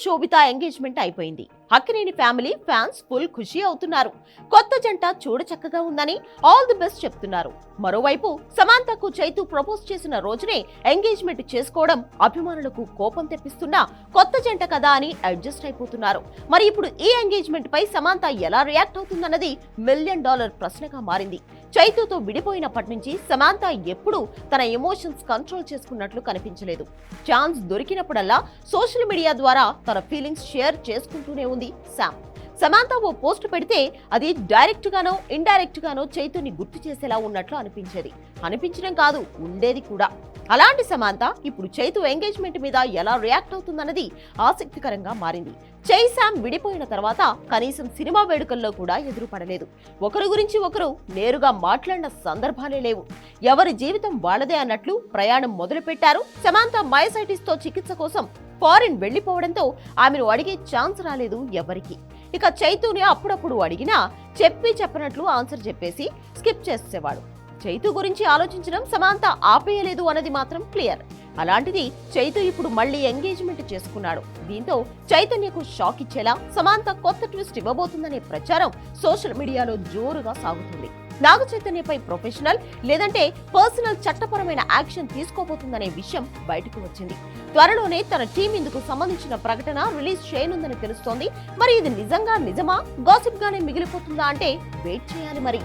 శోభిత engagement అయిపోయింది. Akkineni family fans full ఖుషి అవుతున్నారు. కొత్త జంట చూడచక్కగా ఉందని ఆల్ ది బెస్ట్ చెప్తున్నారు. మరోవైపు సమాంతకు చైతు ప్రపోజ్ చేసిన రోజునే ఎంగేజ్మెంట్ చేసుకోవడం అభిమానులకు కోపం తెప్పిస్తున్నా కొత్త జంట కదా అని అడ్జస్ట్ అయిపోతున్నారు. మరి ఇప్పుడు ఈ ఎంగేజ్మెంట్ పై సమాంత ఎలా రియాక్ట్ అవుతుందన్నది $1 మిలియన్ ప్రశ్నగా మారింది. చైతుతో విడిపోయినప్పటి నుంచి సమాంత ఎప్పుడూ తన ఎమోషన్స్ కంట్రోల్ చేసుకున్నట్లు కనిపించలేదు. ఛాన్స్ దొరికినప్పుడల్లా సోషల్ మీడియా ద్వారా తన ఫీలింగ్స్ షేర్ చేసుకుంటూనే ఉంది శామ్. సమాంత ఓ పోస్ట్ పెడితే అది డైరెక్ట్ గానో ఇండైరెక్ట్ గానో చైతుని గుర్తు చేసేలా ఉన్నట్లు అనిపించడం కాదు, ఉండేది కూడా. అలాంటి సమాంత ఇప్పుడు చైతు ఎంగేజ్మెంట్ మీద ఎలా రియాక్ట్ అవుతుందన్నది ఆసక్తికరంగా మారింది. శామ్ విడిపోయిన తర్వాత కనీసం సినిమా వేడుకల్లో కూడా ఎదురుపడలేదు. ఒకరి గురించి ఒకరు నేరుగా మాట్లాడిన సందర్భాలే లేవు. ఎవరి జీవితం వాళ్ళదే అన్నట్లు ప్రయాణం మొదలుపెట్టారు. సమాంత మయోసైటిస్ తో చికిత్స కోసం ఫారిన్ వెళ్లిపోవడంతో ఆమెను అడిగే ఛాన్స్ రాలేదు ఎవరికి. ఇక చైతుని అప్పుడప్పుడు అడిగినా చెప్పనట్లు ఆన్సర్ చెప్పేసి స్కిప్ చేసేవాడు. చైతు గురించి ఆలోచించడం సమాంత ఆపేయలేదు అన్నది మాత్రం క్లియర్. అలాంటిది చైతు ఇప్పుడు మళ్లీ ఎంగేజ్మెంట్ చేసుకున్నాడు. దీంతో చైతన్యకు షాక్ ఇచ్చేలా సమాంత కొత్త ట్విస్ట్ ఇవ్వబోతుందనే ప్రచారం సోషల్ మీడియాలో జోరుగా సాగుతుంది. నాగ చైతన్యపై ప్రొఫెషనల్ లేదంటే పర్సనల్ చట్టపరమైన యాక్షన్ తీసుకోబోతుందనే విషయం బయటకు వచ్చింది. త్వరలోనే తన టీం ఇందుకు సంబంధించిన ప్రకటన రిలీజ్ చేయనుందని తెలుస్తోంది. మరి ఇది నిజమా, గాసిప్ గానే మిగిలిపోతుందా అంటే వెయిట్ చేయాలి మరి.